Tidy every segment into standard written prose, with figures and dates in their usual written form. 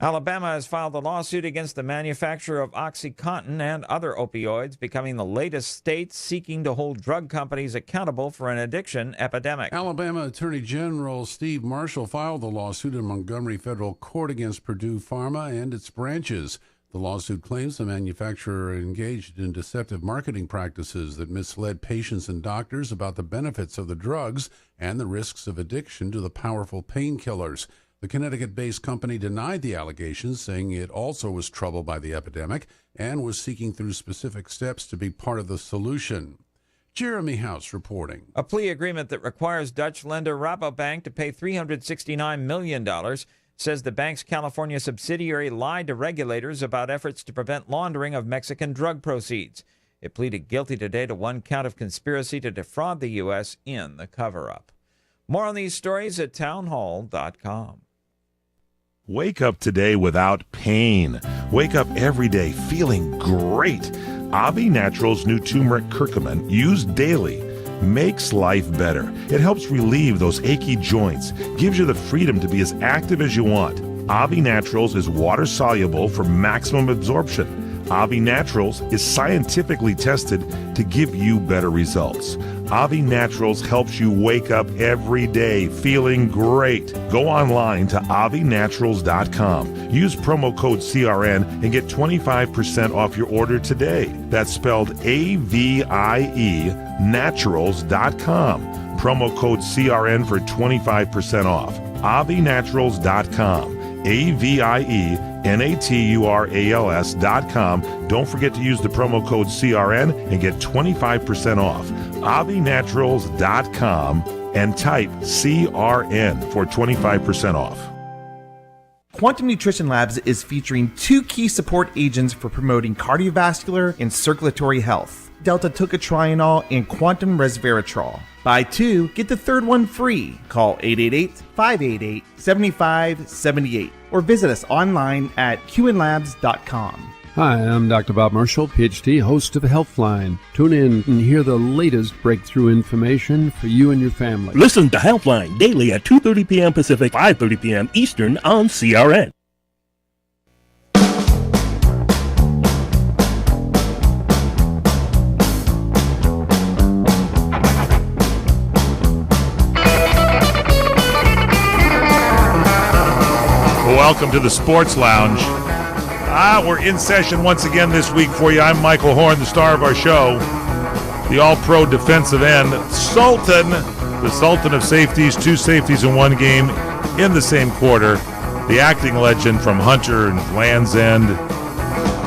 Alabama has filed a lawsuit against the manufacturer of OxyContin and other opioids, becoming the latest state seeking to hold drug companies accountable for an addiction epidemic. Alabama Attorney General Steve Marshall filed the lawsuit in Montgomery Federal Court against Purdue Pharma and its branches. The lawsuit claims the manufacturer engaged in deceptive marketing practices that misled patients and doctors about the benefits of the drugs and the risks of addiction to the powerful painkillers. The Connecticut-based company denied the allegations, saying it also was troubled by the epidemic and was seeking through specific steps to be part of the solution. Jeremy House reporting. A plea agreement that requires Dutch lender Rabobank to pay $369 million says the bank's California subsidiary lied to regulators about efforts to prevent laundering of Mexican drug proceeds. It pleaded guilty today to one count of conspiracy to defraud the U.S. in the cover-up. More on these stories at townhall.com. Wake up today without pain. Wake up every day feeling great. Avi Naturals' new turmeric curcumin, used daily, makes life better. It helps relieve those achy joints, gives you the freedom to be as active as you want. Avi Naturals is water soluble for maximum absorption. Avi Naturals is scientifically tested to give you better results. Avi Naturals helps you wake up every day feeling great. Go online to avinaturals.com. Use promo code CRN and get 25% off your order today. That's spelled A-V-I-E naturals.com. Promo code CRN for 25% off. avinaturals.com. AVIENATURALS.com. Don't forget to use the promo code CRN and get 25% off. AviNaturals.com and type CRN for 25% off. Quantum Nutrition Labs is featuring 2 key support agents for promoting cardiovascular and circulatory health: delta-tocotrienol and quantum resveratrol. Buy 2, get the third one free. Call 888-588-7578 or visit us online at qnlabs.com. Hi, I'm Dr. Bob Marshall, PhD, host of Healthline. Tune in and hear the latest breakthrough information for you and your family. Listen to Healthline daily at 2:30 p.m. Pacific, 5:30 p.m. Eastern on CRN. Welcome to the Sports Lounge. We're in session once again this week for you. I'm Michael Horn, the star of our show, the all-pro defensive end, Sultan, the Sultan of safeties, 2 safeties in one game in the same quarter, the acting legend from Hunter and Land's End,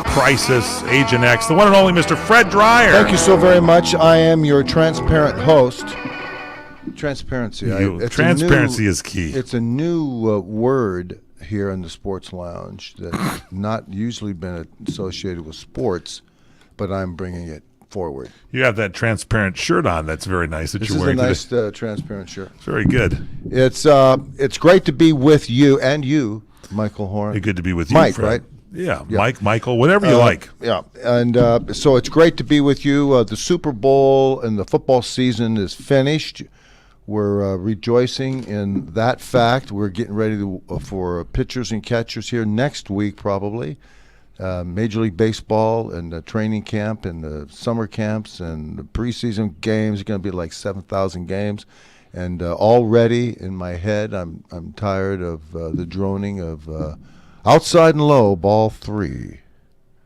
Crisis, Agent X, the one and only Mr. Fred Dreyer. Thank you so very much. I am your transparent host. Transparency. Transparency is key. It's a new word here in the Sports Lounge that's not usually been associated with sports, but I'm bringing it forward. You have that transparent shirt on. That's very nice that you're wearing. This is a nice transparent shirt. It's very good. It's great to be with you and you, Michael Horn. Good to be with you, Mike, Fred. right? Yeah, Mike, Michael, whatever you like. Yeah, and so it's great to be with you. The Super Bowl and the football season is finished. We're rejoicing in that fact. We're getting ready for pitchers and catchers here next week, probably. Major League Baseball and the training camp and the summer camps and the preseason games are going to be like 7,000 games. And already in my head, I'm tired of the droning of outside and low, ball 3.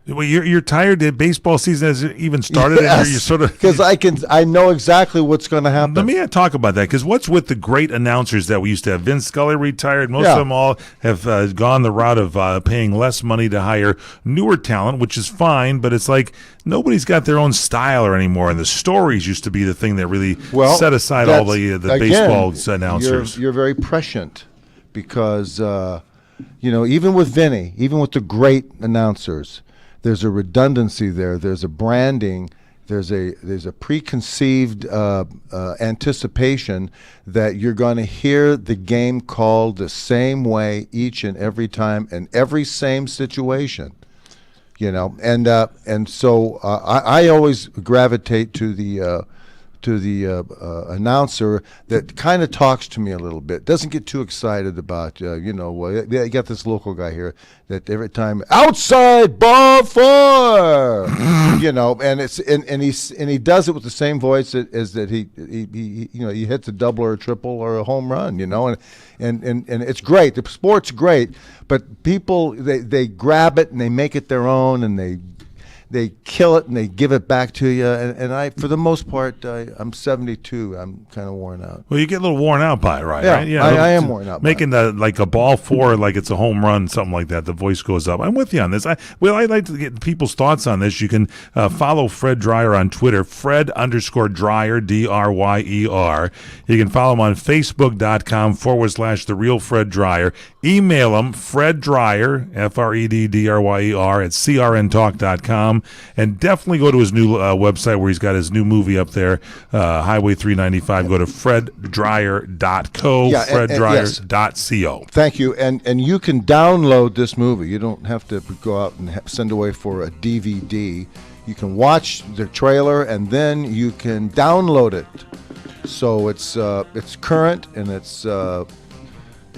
Well, you're tired that baseball season hasn't even started. Yes, you sort of because I know exactly what's going to happen. Let me talk about that, because what's with the great announcers that we used to have? Vince Scully retired. Most of them all have gone the route of paying less money to hire newer talent, which is fine. But it's like nobody's got their own style anymore, and the stories used to be the thing that really set aside all the baseball announcers. You're very prescient, because even with Vinny, even with the great announcers, there's a redundancy there. There's a branding. There's a preconceived anticipation that you're going to hear the game called the same way each and every time in every same situation. And so I always gravitate to the announcer that kind of talks to me a little bit. Doesn't get too excited about you got this local guy here that every time outside ball 4, and he does it with the same voice as that he hits a double or a triple or a home run, and it's great. The sport's great, but people they grab it and they make it their own and they kill it and they give it back to you. And I, for the most part, I'm 72. I'm kind of worn out. Well, you get a little worn out by it, right? Yeah, right? I am worn out. Making like a ball 4, like it's a home run, something like that. The voice goes up. I'm with you on this. I'd like to get people's thoughts on this. You can follow Fred Dryer on Twitter, Fred_Dryer, Dryer. You can follow him on Facebook.com/The Real Fred Dryer. Email him, Fred Dryer, FredDryer at CRNTalk.com. And definitely go to his new website where he's got his new movie up there, Highway 395. Go to FredDryer.co, FredDryer.co. Thank you. And you can download this movie. You don't have to go out and send away for a DVD. You can watch the trailer and then you can download it. So it's current and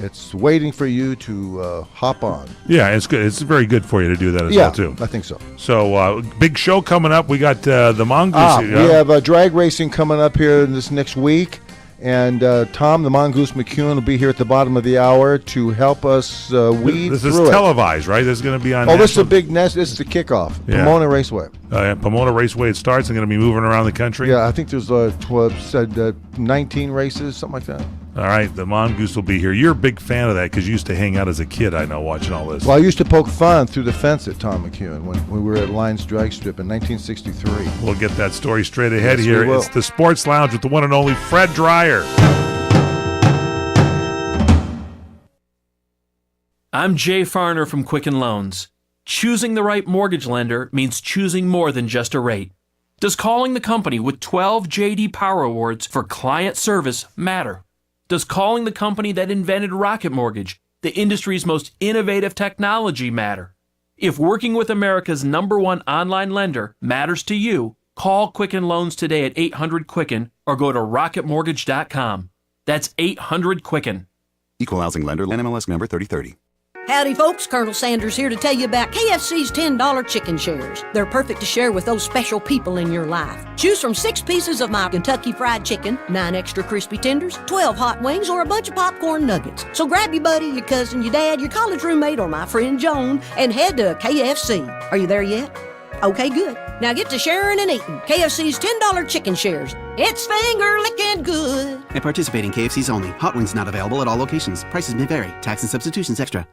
it's waiting for you to hop on. Yeah, it's good. It's very good for you to do that as well, too. I think so. So, big show coming up. We got the Mongoose. We have drag racing coming up here this next week. And Tom, the Mongoose McEwen, will be here at the bottom of the hour to help us weed This through is it. televised, right? This is going to be on this is a big nest. This is the kickoff. Yeah. Pomona Raceway. Pomona Raceway, it starts. It's going to be moving around the country. Yeah, I think there's 19 races, something like that. All right, the Mongoose will be here. You're a big fan of that because you used to hang out as a kid, I know, watching all this. Well, I used to poke fun through the fence at Tom McEwen when we were at Lions Drag Strip in 1963. We'll get that story straight ahead Yes, here. we will. It's the Sports Lounge with the one and only Fred Dryer. I'm Jay Farner from Quicken Loans. Choosing the right mortgage lender means choosing more than just a rate. Does calling the company with 12 J.D. Power Awards for client service matter? Does calling the company that invented Rocket Mortgage, the industry's most innovative technology, matter? If working with America's #1 online lender matters to you, call Quicken Loans today at 800-QUICKEN or go to rocketmortgage.com. That's 800-QUICKEN. Equal housing lender, NMLS number 3030. Howdy folks, Colonel Sanders here to tell you about KFC's $10 chicken shares. They're perfect to share with those special people in your life. Choose from 6 pieces of my Kentucky Fried Chicken, 9 extra crispy tenders, 12 hot wings, or a bunch of popcorn nuggets. So grab your buddy, your cousin, your dad, your college roommate, or my friend Joan, and head to KFC. Are you there yet? Okay, good. Now get to sharing and eating. KFC's $10 chicken shares. It's finger-licking good. At participating KFCs only. Hot wings not available at all locations. Prices may vary. Tax and substitutions extra.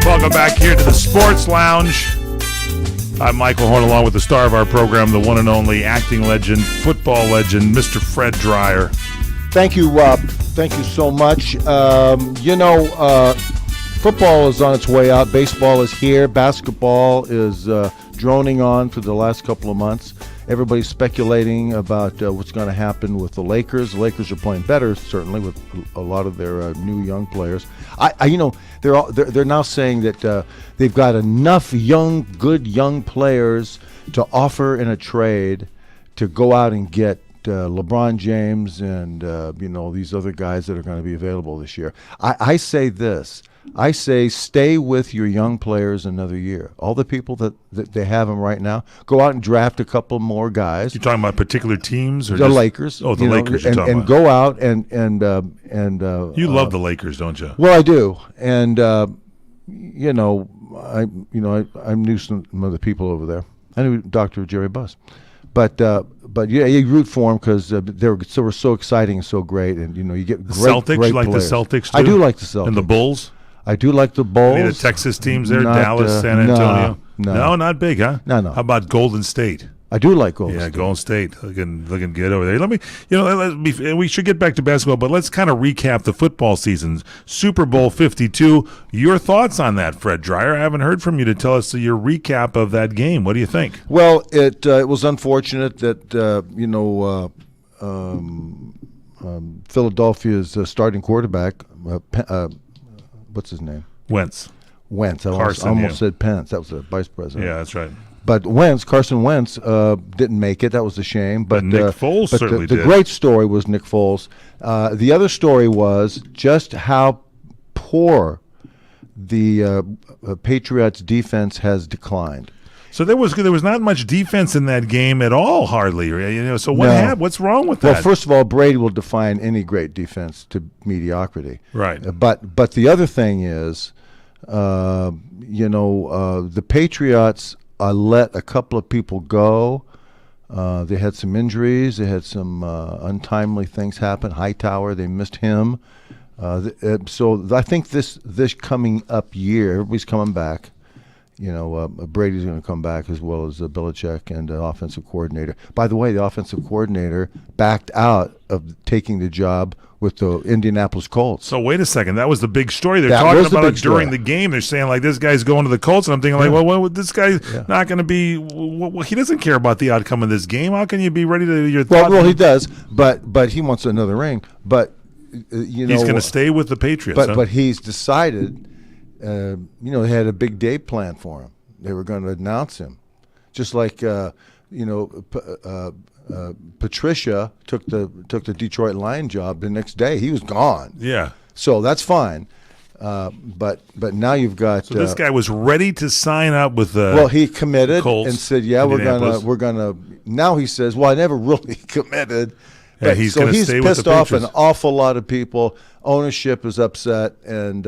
Welcome back here to the Sports Lounge. I'm Michael Horn, along with the star of our program, the one and only acting legend, football legend, Mr. Fred Dryer. Thank you so much. Football is on its way out. Baseball is here. Basketball is droning on for the last couple of months. Everybody's speculating about what's going to happen with the Lakers. The Lakers are playing better, certainly, with a lot of their new young players. They're now saying that they've got enough good young players to offer in a trade to go out and get LeBron James and these other guys that are going to be available this year. I say this. I say stay with your young players another year. All the people that they have them right now, go out and draft a couple more guys. You're talking about particular teams, or the Lakers? Oh, the Lakers. You're talking and about. Go out and You love the Lakers, don't you? Well, I do, and I knew some of the people over there. I knew Dr. Jerry Buss, but yeah, you root for them because they were so exciting and so great, and you get great Celtics. Great You like players. the Celtics too? I do like the Celtics And the Bulls. I do like the Bulls. Any of the Texas teams there? Not, Dallas, San Antonio. No, Not big, huh? No. How about Golden State? I do like Golden Yeah, State. Golden State looking good over there. We should get back to basketball, but let's kind of recap the football season. Super Bowl 52. Your thoughts on that, Fred Dreyer? I haven't heard from you to tell us your recap of that game. What do you think? Well, it was unfortunate that Philadelphia's starting quarterback, what's his name? Wentz. I Carson, almost said Pence. That was the vice president. Yeah, that's right. But Carson Wentz didn't make it. That was a shame. But Nick Foles certainly the did. great story was Nick Foles. The other story was just how poor the Patriots' defense has declined. So there was not much defense in that game at all, hardly. So what's wrong with that? Well, first of all, Brady will define any great defense to mediocrity. Right. But the other thing is, the Patriots let a couple of people go. They had some injuries. They had some untimely things happen. Hightower, they missed him. So I think this coming up year, everybody's coming back. Brady's going to come back as well as Belichick and the offensive coordinator. By the way, the offensive coordinator backed out of taking the job with the Indianapolis Colts. So wait a second. That was the big story. They're That talking was the about big it during story. the game. They're saying, like, this guy's going to the Colts. And I'm thinking, well, this guy's not going to be he doesn't care about the outcome of this game. How can you be ready to your thoughts? Well, he does, but he wants another ring. But, He's going to stay with the Patriots. But he's decided, they had a big day planned for him. They were going to announce him. Just like, Patricia took the Detroit Lion job the next day. He was gone. Yeah. So that's fine. But now you've got. So this guy was ready to sign up with the. Well, he committed Colts, and said, "Yeah, we're gonna." Now he says, "Well, I never really committed." Yeah, he's going to stay with the pissed off an Patriots. awful lot of people. Ownership is upset, and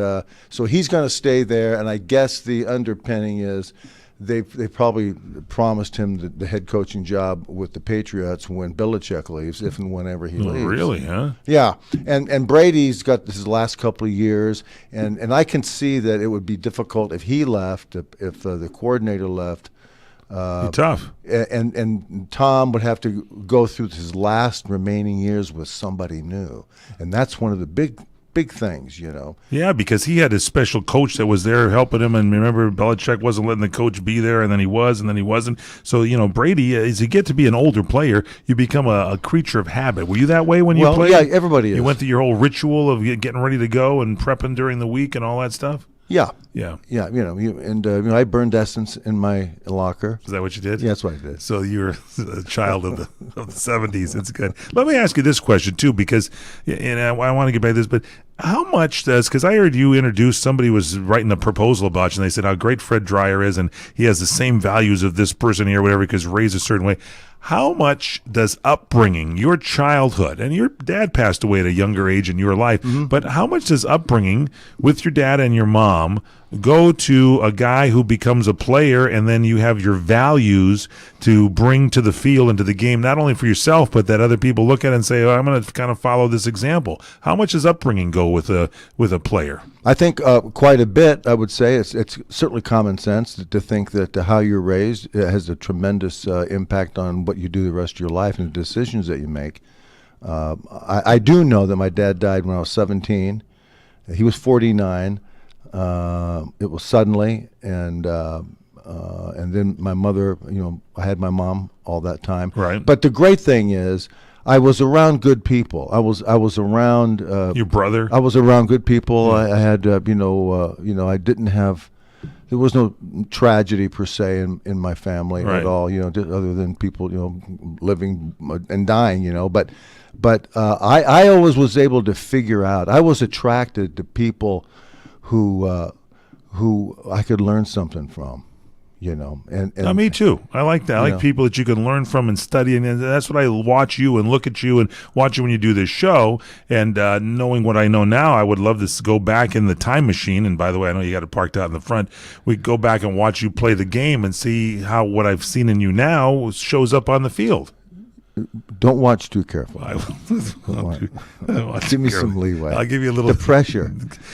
so he's going to stay there. And I guess the underpinning is they probably promised him the head coaching job with the Patriots when Belichick leaves, if and whenever he leaves. Really, huh? Yeah, and Brady's got his last couple of years, and I can see that it would be difficult if he left, if the coordinator left. Tough. And Tom would have to go through his last remaining years with somebody new, and that's one of the big things, Yeah, because he had his special coach that was there helping him, and remember, Belichick wasn't letting the coach be there, and then he was, and then he wasn't. So, Brady, as you get to be an older player, you become a creature of habit. Were you that way when you played? Yeah, everybody is. You went through your whole ritual of getting ready to go and prepping during the week and all that stuff? Yeah. Yeah. I burned essence in my locker. Is that what you did? Yeah, that's what I did. So you're a child of the 70s. It's good. Let me ask you this question, too, because I want to get back to this, but how much because I heard you introduce, somebody was writing a proposal about you, and they said how great Fred Dreyer is, and he has the same values of this person here, whatever, because raised a certain way. How much does upbringing, your childhood, and your dad passed away at a younger age in your life, but how much does upbringing with your dad and your mom go to a guy who becomes a player, and then you have your values to bring to the field and to the game, not only for yourself, but that other people look at it and say, I'm going to kind of follow this example. How much does upbringing go with a player? I think quite a bit. I would say it's certainly common sense to think that how you're raised has a tremendous impact on what you do the rest of your life and the decisions that you make. I do know that my dad died when I was 17. He was 49. It was suddenly, and then my mother. I had my mom all that time. Right. But the great thing is, I was around good people. I was around your brother. I was around good people. Yeah. I had I didn't have. There was no tragedy per se in my family at all. Other than people living and dying. But I always was able to figure out. I was attracted to people who I could learn something from. And me too. I like that. I like people that you can learn from and study, and that's what I watch you and look at you and watch you when you do this show. And knowing what I know now, I would love to go back in the time machine. And by the way, I know you got it parked out in the front. We go back and watch you play the game and see how what I've seen in you now shows up on the field. Don't watch too carefully. Give me some leeway. I'll give you a little. The pressure.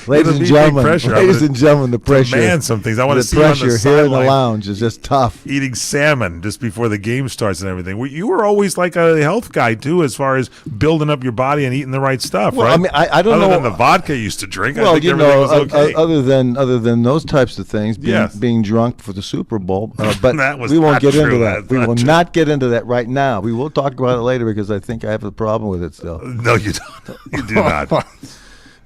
Ladies and gentlemen, the pressure. Man, some things. I want to see you on the pressure here in the lounge is just tough. Eating salmon just before the game starts and everything. You were always like a health guy, too, as far as building up your body and eating the right stuff, well, right? I mean, I don't know. Other than the vodka you used to drink, well, I think everything was okay. Other than those types of things, being drunk for the Super Bowl. But we won't get into that. We will not get into that right now. We will talk about it later because I think I have a problem with it still. No, you don't. You do not.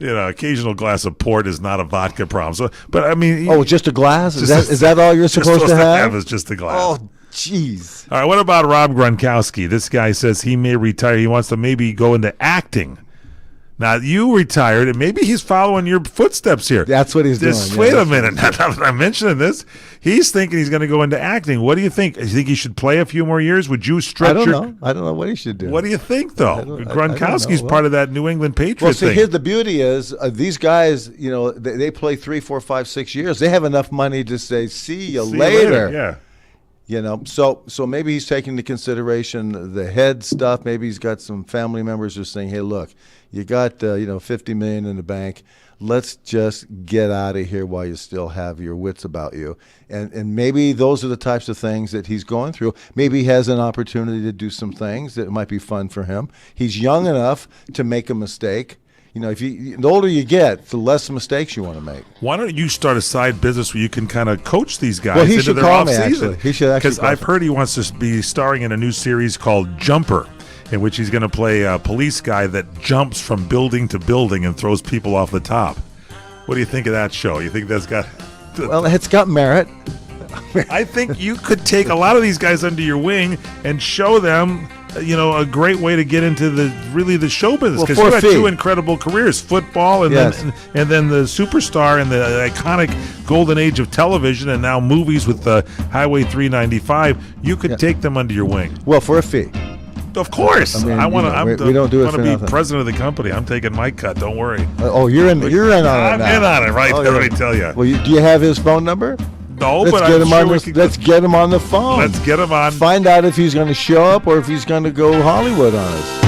Occasional glass of port is not a vodka problem. So, but I mean, just a glass? Is that all you're supposed to have? Is just a glass. Oh, jeez. All right. What about Rob Gronkowski? This guy says he may retire. He wants to maybe go into acting. Now, you retired, and maybe he's following your footsteps here. That's what he's doing. Wait a minute. Now that I'm mentioning this, he's thinking he's going to go into acting. What do you think? Do you think he should play a few more years? Would you stretch I don't know what he should do. What do you think, though? Gronkowski's part of that New England Patriots thing. Here's the beauty is these guys, they play 3, 4, 5, 6 years. They have enough money to say, see you later. Yeah. So maybe he's taking into consideration the head stuff. Maybe he's got some family members who are saying, hey, look, you got $50 million in the bank. Let's just get out of here while you still have your wits about you. And maybe those are the types of things that he's going through. Maybe he has an opportunity to do some things that might be fun for him. He's young enough to make a mistake. The older you get, the less mistakes you want to make. Why don't you start a side business where you can kind of coach these guys into their off season? Actually. He should actually. Because I've heard he wants to be starring in a new series called Jumper, in which he's going to play a police guy that jumps from building to building and throws people off the top. What do you think of that show? You think that's got... Well, it's got merit. I think you could take a lot of these guys under your wing and show them, a great way to get into the show business, because you had two incredible careers: football and then the superstar and the iconic golden age of television, and now movies with Highway 395. You could take them under your wing. Well, for a fee. Of course, we don't do it for nothing. President of the company. I'm taking my cut. Don't worry. You're in on it. I'm in on it, right? Let me tell you. Well, do you have his phone number? No, let's get him on the phone. Let's get him on. Find out if he's going to show up or if he's going to go Hollywood on us.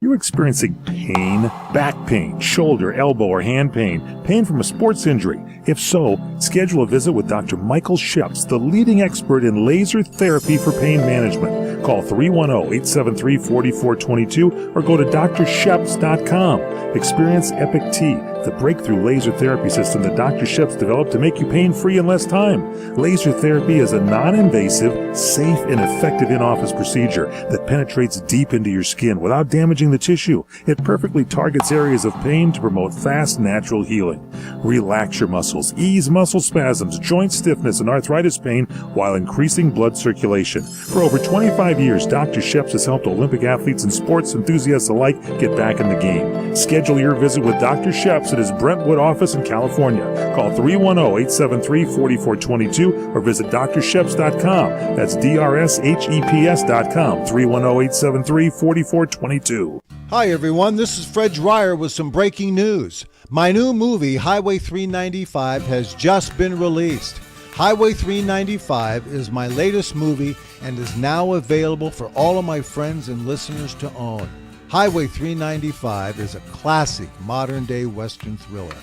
You're experiencing pain, back pain, shoulder, elbow, or hand pain from a sports injury. If so, schedule a visit with Dr. Michael Sheps, the leading expert in laser therapy for pain management. Call 310-873-4422 or go to drsheps.com. Experience Epic T, the breakthrough laser therapy system that Dr. Sheps developed to make you pain-free in less time. Laser therapy is a non-invasive, safe, and effective in-office procedure that penetrates deep into your skin without damaging the tissue. It perfectly targets areas of pain to promote fast, natural healing. Relax your muscles, ease muscle spasms, joint stiffness, and arthritis pain while increasing blood circulation. For over 25 years, Dr. Sheps has helped Olympic athletes and sports enthusiasts alike get back in the game. Schedule your visit with Dr. Sheps at his Brentwood office in California. Call 310-873-4422 or visit drsheps.com. That's DRSHEPS.com. 310-873-4422. Hi, everyone. This is Fred Dreyer with some breaking news. My new movie, Highway 395, has just been released. Highway 395 is my latest movie and is now available for all of my friends and listeners to own. Highway 395 is a classic modern-day Western thriller.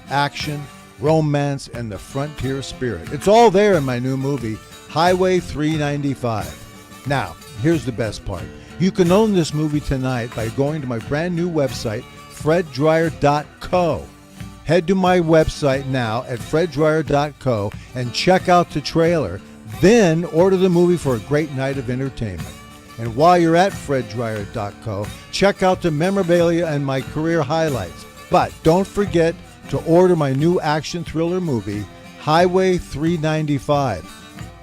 Action, romance, and the frontier spirit. It's all there in my new movie, Highway 395. Now, here's the best part. You can own this movie tonight by going to my brand new website, freddryer.co. Head to my website now at freddryer.co and check out the trailer. Then order the movie for a great night of entertainment. And while you're at freddryer.co, check out the memorabilia and my career highlights. But don't forget to order my new action thriller movie, Highway 395.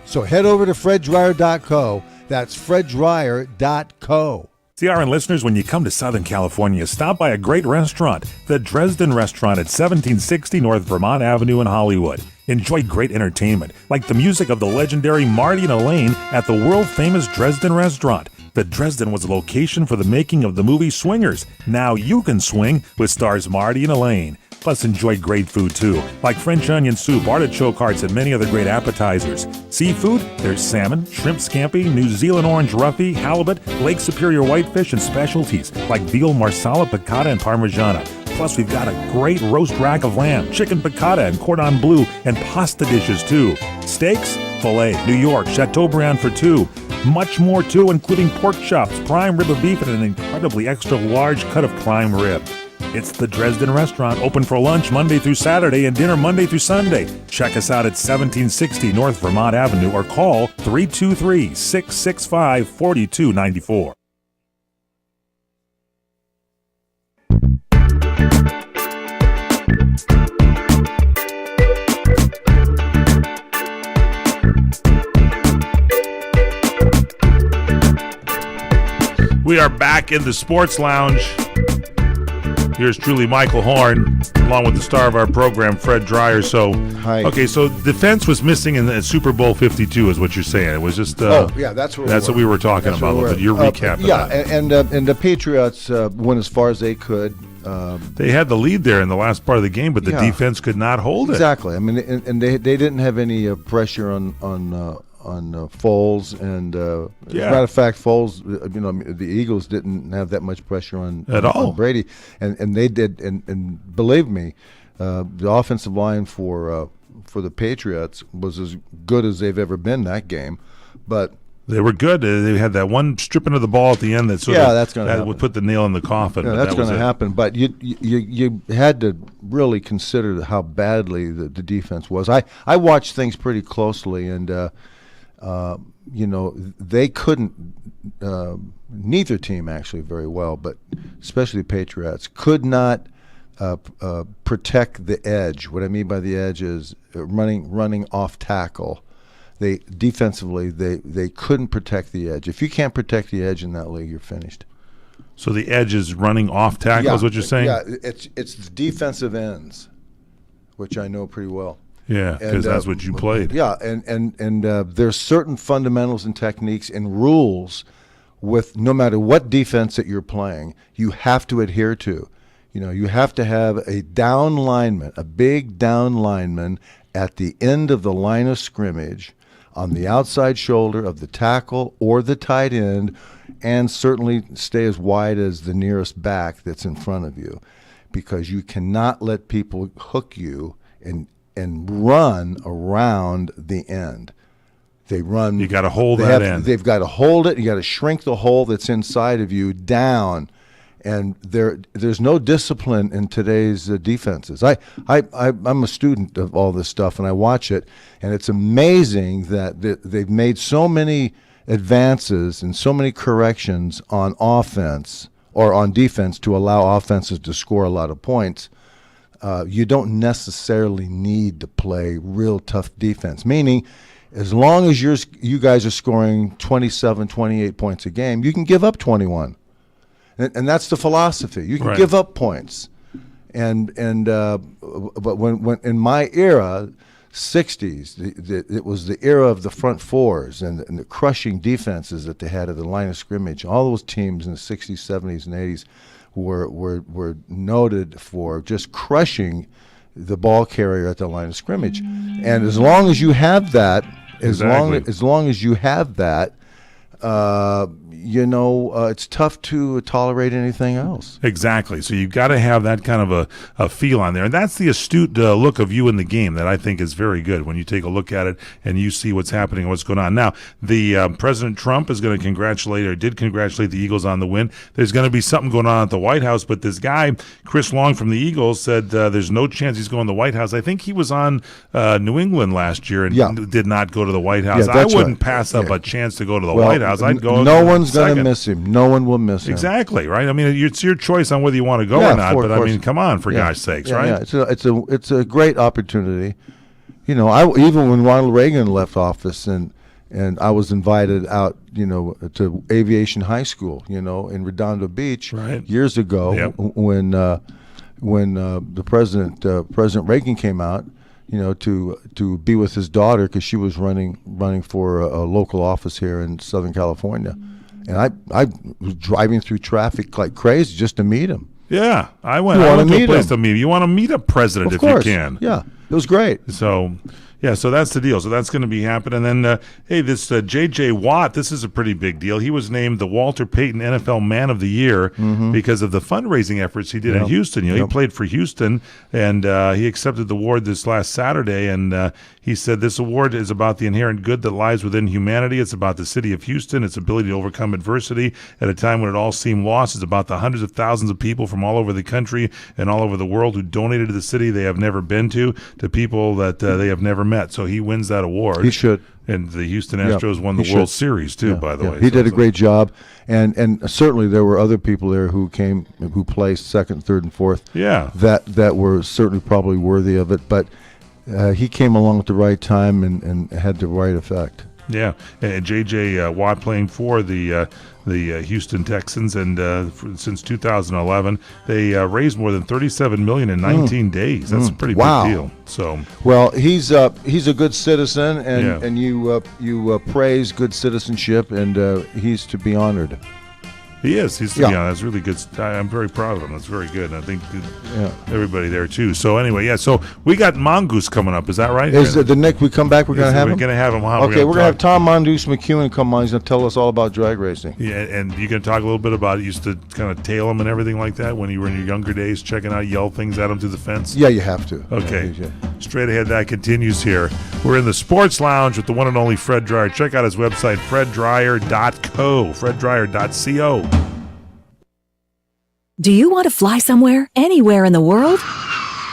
So head over to freddryer.co. That's freddryer.co. CRN listeners, when you come to Southern California, stop by a great restaurant, the Dresden Restaurant at 1760 North Vermont Avenue in Hollywood. Enjoy great entertainment, like the music of the legendary Marty and Elaine at the world-famous Dresden Restaurant. The Dresden was a location for the making of the movie Swingers. Now you can swing with stars Marty and Elaine. Plus, enjoy great food too, like French onion soup, artichoke hearts, and many other great appetizers. Seafood, there's salmon, shrimp scampi, New Zealand orange roughy, halibut, Lake Superior whitefish, and specialties like veal, marsala, piccata, and parmigiana. Plus, we've got a great roast rack of lamb, chicken piccata, and cordon bleu, and pasta dishes too. Steaks, filet, New York, Chateaubriand for two. Much more too, including pork chops, prime rib of beef, and an incredibly extra large cut of prime rib. It's the Dresden Restaurant, open for lunch Monday through Saturday and dinner Monday through Sunday. Check us out at 1760 North Vermont Avenue or call 323-665-4294. We are back in the Sports Lounge. Here's truly Michael Horn, along with the star of our program, Fred Dreyer. So, Hi. Okay, so defense was missing in the Super Bowl 52, is what you're saying. It was just that's what we were talking about. But your recap. And the Patriots went as far as they could. They had the lead there in the last part of the game, but the defense could not hold it. Exactly. I mean, and they didn't have any pressure on Foles, and as a matter of fact, Foles, the Eagles didn't have that much pressure on Brady, and they did, and believe me, the offensive line for the Patriots was as good as they've ever been that game, but they were good. They had that one stripping of the ball at the end that that's going to would put the nail in the coffin. Yeah, that's going to happen. But you had to really consider how badly the defense was. I watched things pretty closely, and they couldn't. Neither team actually very well, but especially the Patriots could not protect the edge. What I mean by the edge is running off tackle. They defensively they couldn't protect the edge. If you can't protect the edge in that league, you're finished. So the edge is running off tackle, is what you're saying? Yeah, it's the defensive ends, which I know pretty well. Yeah, because that's what you played. Yeah, and there's certain fundamentals and techniques and rules with no matter what defense that you're playing, you have to adhere to. You have to have a down lineman, a big down lineman at the end of the line of scrimmage, on the outside shoulder of the tackle or the tight end, and certainly stay as wide as the nearest back that's in front of you, because you cannot let people hook you and run around the end. They run. You got to hold that end. They've got to hold it. You got to shrink the hole that's inside of you down. And there's no discipline in today's defenses. I'm a student of all this stuff, and I watch it, and it's amazing that they've made so many advances and so many corrections on offense or on defense to allow offenses to score a lot of points. You don't necessarily need to play real tough defense, meaning as long as you guys are scoring 27, 28 points a game, you can give up 21. And that's the philosophy. You can give up points, but when in my era, 60s, it was the era of the front fours and the crushing defenses that they had at the line of scrimmage. All those teams in the 60s, 70s, and 80s were noted for just crushing the ball carrier at the line of scrimmage. And as long as you have that, as long as you have that. It's tough to tolerate anything else. Exactly. So you've got to have that kind of a feel on there. And that's the astute look of you in the game that I think is very good when you take a look at it and you see what's happening and what's going on. Now, the President Trump is going to did congratulate the Eagles on the win. There's going to be something going on at the White House, but this guy, Chris Long from the Eagles, said there's no chance he's going to the White House. I think he was on New England last year and did not go to the White House. I wouldn't pass up a chance to go to the White House. I'd go. No one's going to miss him. No one will miss him. Exactly, right? I mean, it's your choice on whether you want to go or not, but I mean, come on, for gosh sakes, right? Yeah. It's a great opportunity. Even when Ronald Reagan left office and I was invited out, to Aviation High School, in Redondo Beach years ago when the President Reagan came out, to be with his daughter because she was running for a local office here in Southern California. And I was driving through traffic like crazy just to meet him. Yeah, I went. You I wanna went to a meet place him. to meet. You want to meet a president Of if course. you can. Yeah, it was great. So, yeah, so that's the deal. So that's going to be happening. And then, hey, this J.J. Watt, this is a pretty big deal. He was named the Walter Payton NFL Man of the Year because of the fundraising efforts he did in Houston. You know, he played for Houston, and he accepted the award this last Saturday. And he said this award is about the inherent good that lies within humanity. It's about the city of Houston, its ability to overcome adversity at a time when it all seemed lost. It's about the hundreds of thousands of people from all over the country and all over the world who donated to the city they have never been to people that they have never met. So he wins that award. He should. And the Houston Astros won the World Series too, by the way. He did a great job, and certainly there were other people there who placed second, third, and fourth. Yeah, that were certainly probably worthy of it. But he came along at the right time and had the right effect. Yeah, and J.J. Watt playing for the Houston Texans, and since 2011, they raised more than $37 million in 19 days. That's a pretty big deal. So, well, he's a good citizen, and you praise good citizenship, and he's to be honored. He is. He's that's really good. I'm very proud of him. That's very good. And I think everybody there too. So anyway, so we got Mongoose coming up. Is that right? Is the Nick we come back? We're going to have him. We're going to have him. Okay, we're going to have Tom Mongoose McEwen come on. He's going to tell us all about drag racing. Yeah, and you can talk a little bit about it. You used to kind of tail him and everything like that when you were in your younger days, checking out, yell things at him through the fence. Yeah, you have to. Okay, straight ahead. That continues here. We're in the Sports Lounge with the one and only Fred Dreyer. Check out his website, freddryer.co, freddryer.co. Do you want to fly somewhere, anywhere in the world?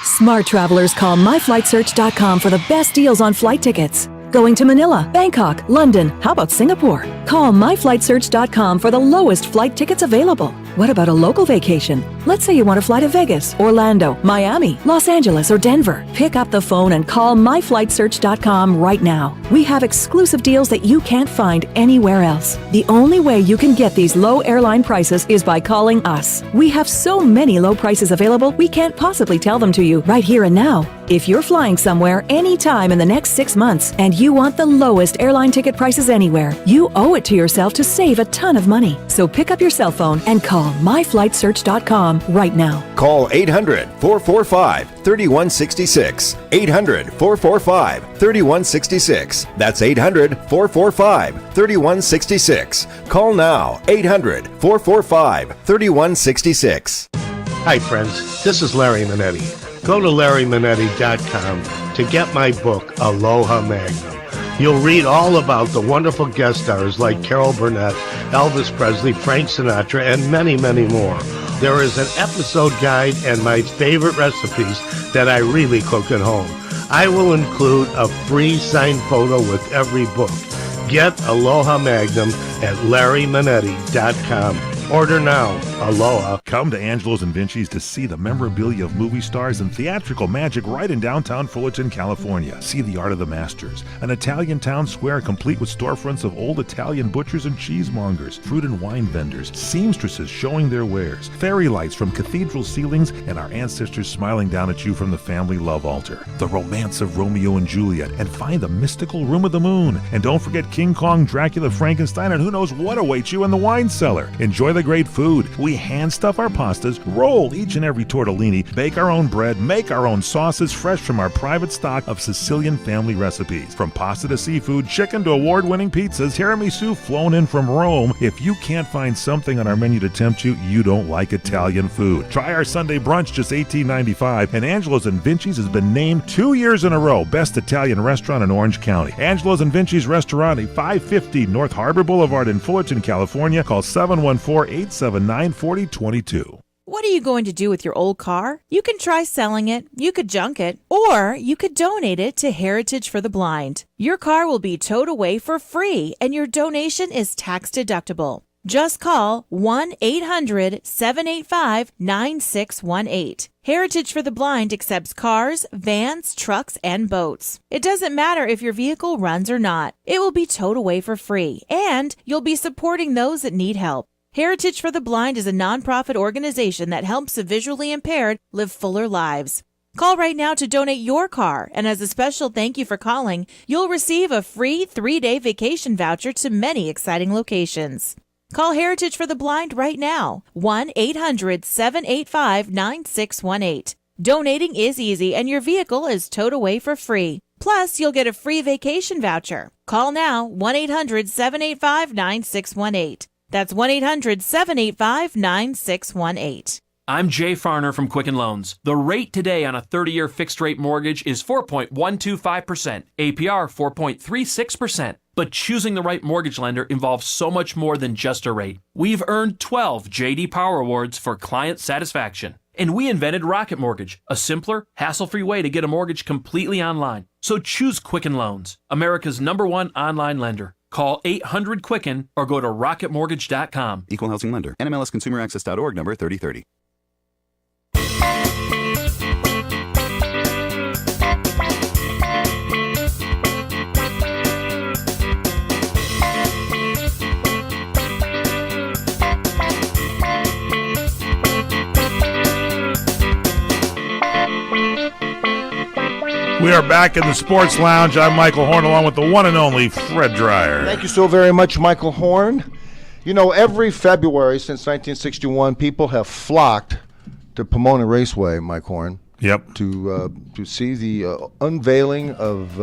Smart travelers call myflightsearch.com for the best deals on flight tickets. Going to Manila, Bangkok, London, how about Singapore? Call myflightsearch.com for the lowest flight tickets available. What about a local vacation? Let's say you want to fly to Vegas, Orlando, Miami, Los Angeles, or Denver. Pick up the phone and call myflightsearch.com right now. We have exclusive deals that you can't find anywhere else. The only way you can get these low airline prices is by calling us. We have so many low prices available, we can't possibly tell them to you right here and now. If you're flying somewhere anytime in the next 6 months and you want the lowest airline ticket prices anywhere, you owe it to yourself to save a ton of money. So pick up your cell phone and call myflightsearch.com right now. Call 800-445-3166. 800-445-3166. That's 800-445-3166. Call now. 800-445-3166. Hi, friends. This is Larry Manetti. Go to LarryManetti.com to get my book, Aloha Magnum. You'll read all about the wonderful guest stars like Carol Burnett, Elvis Presley, Frank Sinatra, and many, many more. There is an episode guide and my favorite recipes that I really cook at home. I will include a free signed photo with every book. Get Aloha Magnum at LarryManetti.com. Order now. Aloha. Come to Angelo's and Vinci's to see the memorabilia of movie stars and theatrical magic right in downtown Fullerton, California. See the art of the masters. An Italian town square complete with storefronts of old Italian butchers and cheesemongers, fruit and wine vendors, seamstresses showing their wares, fairy lights from cathedral ceilings, and our ancestors smiling down at you from the family love altar. The romance of Romeo and Juliet, and find the mystical Room of the Moon. And don't forget King Kong, Dracula, Frankenstein, and who knows what awaits you in the wine cellar. Enjoy the great food. We hand stuff our pastas, roll each and every tortellini, bake our own bread, make our own sauces fresh from our private stock of Sicilian family recipes. From pasta to seafood, chicken to award-winning pizzas, tiramisu flown in from Rome. If you can't find something on our menu to tempt you, you don't like Italian food. Try our Sunday brunch, just $18.95, and Angelo's and Vinci's has been named 2 years in a row Best Italian Restaurant in Orange County. Angelo's and Vinci's Restaurant, 550 North Harbor Boulevard in Fullerton, California. Call 714-879-4022. What are you going to do with your old car? You can try selling it, you could junk it, or you could donate it to Heritage for the Blind. Your car will be towed away for free, and your donation is tax deductible. Just call 1-800-785-9618. Heritage for the Blind accepts cars, vans, trucks, and boats. It doesn't matter if your vehicle runs or not. It will be towed away for free, and you'll be supporting those that need help. Heritage for the Blind is a nonprofit organization that helps the visually impaired live fuller lives. Call right now to donate your car, and as a special thank you for calling, you'll receive a free 3-day vacation voucher to many exciting locations. Call Heritage for the Blind right now. 1-800-785-9618. Donating is easy and your vehicle is towed away for free. Plus, you'll get a free vacation voucher. Call now, 1-800-785-9618. That's 1-800-785-9618. I'm Jay Farner from Quicken Loans. The rate today on a 30-year fixed-rate mortgage is 4.125%, APR 4.36%. But choosing the right mortgage lender involves so much more than just a rate. We've earned 12 J.D. Power Awards for client satisfaction. And we invented Rocket Mortgage, a simpler, hassle-free way to get a mortgage completely online. So choose Quicken Loans, America's #1 online lender. Call 800-QUICKEN or go to rocketmortgage.com. Equal housing lender. NMLSconsumeraccess.org number 3030. We are back in the Sports Lounge. I'm Michael Horn, along with the one and only Fred Dreyer. Thank you so very much, Michael Horn. You know, every February since 1961, people have flocked to Pomona Raceway, Mike Horn. Yep. To see the unveiling of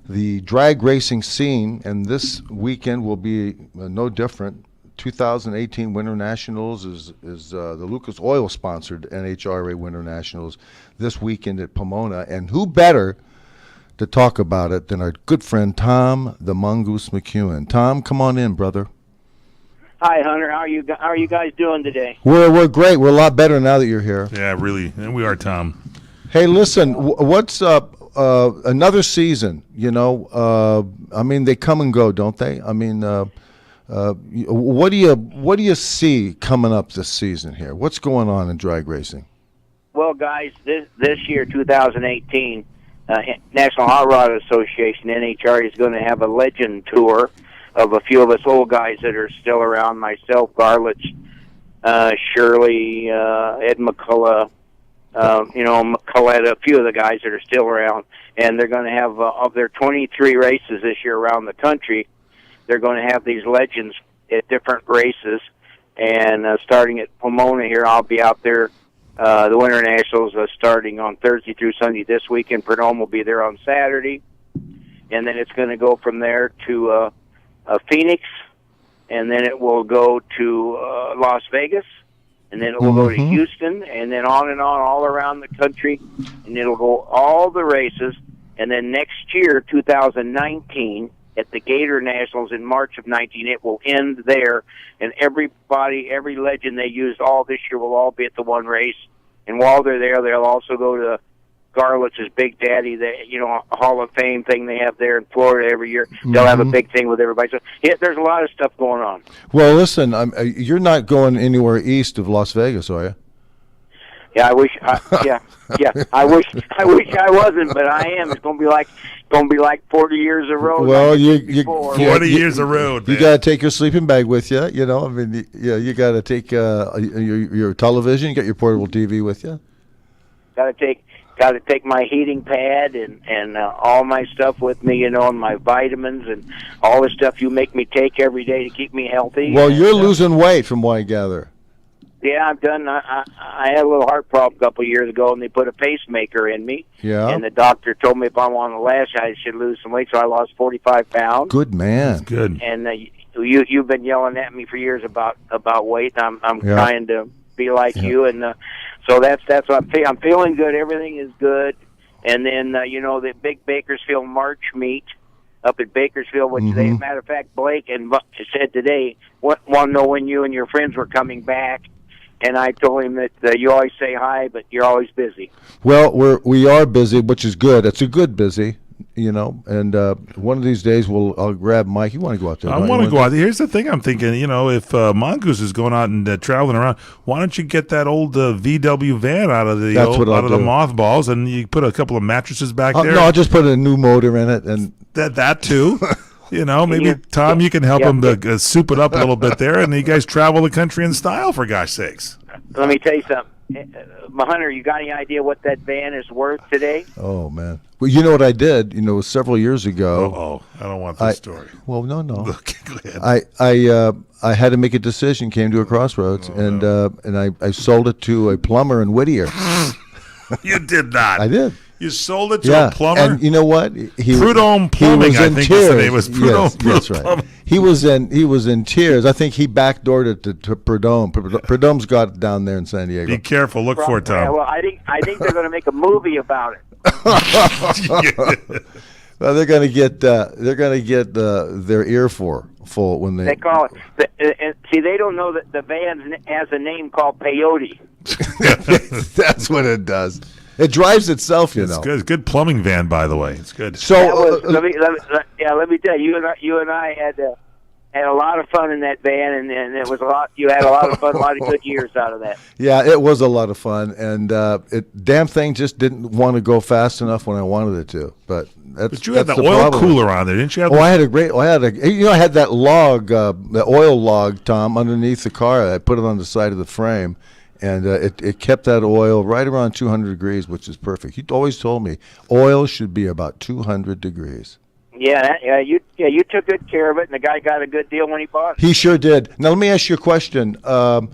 the drag racing scene, and this weekend will be no different. 2018 Winter Nationals is the Lucas Oil sponsored NHRA Winter Nationals this weekend at Pomona, and who better to talk about it than our good friend Tom the Mongoose McEwen. Tom, come on in, brother. Hi, Hunter. How are you guys doing today? We're great. We're a lot better now that you're here. Yeah, really, and we are, Tom. Hey, listen, what's up? Another season. You know, I mean, they come and go, don't they? I mean. What do you see coming up this season here? What's going on in drag racing? Well, guys, this year, 2018, National Hot Rod Association, NHRA, is going to have a legend tour of a few of us old guys that are still around. Myself, Garlitz, Shirley, Ed McCullough, McCullough, a few of the guys that are still around, and they're going to have of their 23 races this year around the country. They're going to have these legends at different races, and starting at Pomona here, I'll be out there. The Winter Nationals starting on Thursday through Sunday this week, and Prudhomme will be there on Saturday. And then it's going to go from there to Phoenix, and then it will go to Las Vegas, and then it will go to Houston, and then on all around the country, and it'll go all the races. And then next year, 2019, at the Gator Nationals in March of 19, it will end there, and every legend they used all this year will all be at the one race. And while they're there, they'll also go to Garlitz's Big Daddy, Hall of Fame thing they have there in Florida every year. They'll have a big thing with everybody. So there's a lot of stuff going on. Well, listen, you're not going anywhere east of Las Vegas, are you? Yeah, I wish. I wish I wasn't, but I am. It's going to be like 40 years of road. Well, you 40 years of road. You got to take your sleeping bag with you. You know, I mean, you got to take your television. You got your portable TV with you. Got to take my heating pad and all my stuff with me. You know, and my vitamins and all the stuff you make me take every day to keep me healthy. Well, you're losing weight, from what I gather. Yeah, I've done. I had a little heart problem a couple of years ago, and they put a pacemaker in me. Yeah. And the doctor told me if I wanted to last, I should lose some weight, so I lost 45 pounds. Good man. That's good. And you've been yelling at me for years about weight. I'm trying to be like you, and so that's what I'm feeling good. Everything is good. And then the big Bakersfield March meet up at Bakersfield, which they, matter of fact, Blake and said today, want to know when you and your friends were coming back. And I told him that you always say hi, but you're always busy. Well, we are busy, which is good. It's a good busy, and one of these days I'll grab Mike. You want to go out there? I want to go out there. Here's the thing I'm thinking, if Mongoose is going out and traveling around, why don't you get that old VW van out of the mothballs, and you put a couple of mattresses back there? No, I'll just put a new motor in it. And that too. Maybe, Tom, you can help him to soup it up a little bit there, and you guys travel the country in style, for gosh sakes. Let me tell you something. Hunter, you got any idea what that van is worth today? Oh man! Well, you know what I did? Several years ago. I don't want this story. Well, no. Go ahead. I had to make a decision. Came to a crossroads, and I sold it to a plumber in Whittier. You did not. I did. You sold it to a plumber? And you know what? Prudhomme Plumbing, I think tears. the name was Prudhomme That's right. Plumbing. He was in tears. I think he backdoored it to Prudhomme. Prudhomme's got it down there in San Diego. Be careful. Look for it, Tom. Yeah, well, I think they're going to make a movie about it. Well, they're going to get their ear full when they call it. See, they don't know that the van has a name called peyote. That's what it does. It drives itself, you know. It's good. It's good plumbing van, by the way. It's good. So let me tell you, you and I had a lot of fun in that van, and it was a lot. You had a lot of fun, a lot of good years out of that. Yeah, it was a lot of fun, and damn thing just didn't want to go fast enough when I wanted it to. But you had the oil cooler on there, didn't you? I had I had that log, the oil log, Tom, underneath the car. I put it on the side of the frame. And it kept that oil right around 200 degrees, which is perfect. He always told me oil should be about 200 degrees. Yeah, you took good care of it, and the guy got a good deal when he bought it. He sure did. Now let me ask you a question. I've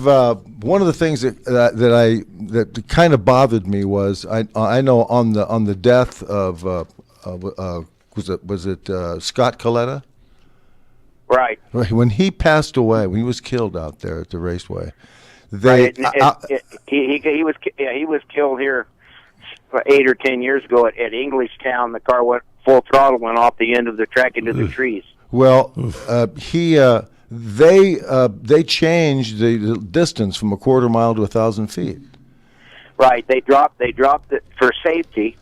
one of the things that kind of bothered me was I know on the death of was it Scott Coletta? Right. When he passed away, when he was killed out there at the raceway, he was killed here 8 or 10 years ago at Englishtown. The car went full throttle, went off the end of the track into the trees. Well, they changed the distance from a quarter mile to 1,000 feet. Right. They dropped it for safety.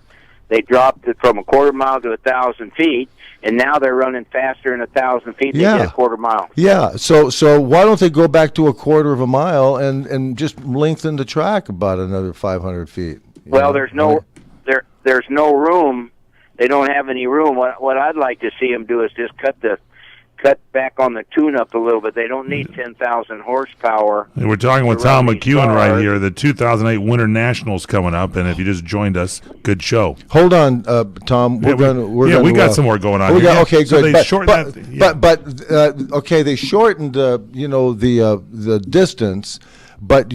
They dropped it from a quarter mile to 1,000 feet. And now they're running faster than 1,000 feet than a quarter mile. Yeah. So why don't they go back to a quarter of a mile and just lengthen the track about another 500 feet? Well, there's no room. They don't have any room. What I'd like to see them do is just cut back on the tune-up a little bit. They don't need 10,000 horsepower. And we're talking with Tom McEwen right here. The 2008 Winter Nationals coming up, and if you just joined us, good show. Hold on, Tom. We got some more going on. Okay, so good. They shortened they shortened the distance. But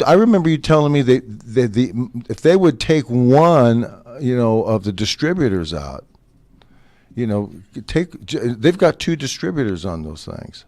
I remember you telling me if they would take one, of the distributors out. They've got 2 distributors on those things.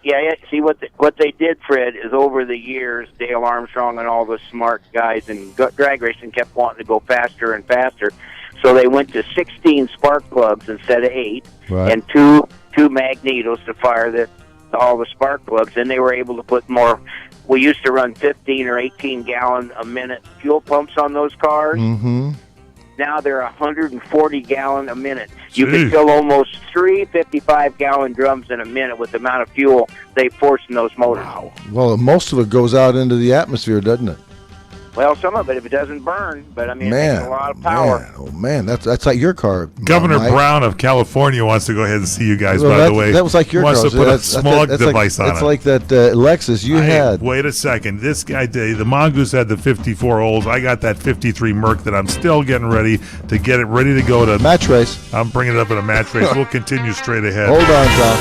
Yeah. See what they did, Fred, is over the years, Dale Armstrong and all the smart guys in drag racing kept wanting to go faster and faster, so they went to 16 spark plugs instead of 8, right, and two magnetos to fire all the spark plugs. And they were able to put more. We used to run 15 or 18 gallon a minute fuel pumps on those cars. Mm-hmm. Now they're 140 gallon a minute. You can fill almost 3 55-gallon drums in a minute with the amount of fuel they force in those motors. Wow. Well, most of it goes out into the atmosphere, doesn't it? Well, some of it, if it doesn't burn, but I mean, it takes a lot of power. Man, that's like your car. Governor Brown of California wants to go ahead and see you guys, by the way. That was like your car. Wants to put a smog device on it. It's like that Lexus you had. Wait a second. This guy, the Mongoose had the 54 Olds. I got that 53 Merc that I'm still getting ready to get it ready to go to. Match race. I'm bringing it up in a match race. We'll continue straight ahead. Hold on, Tom.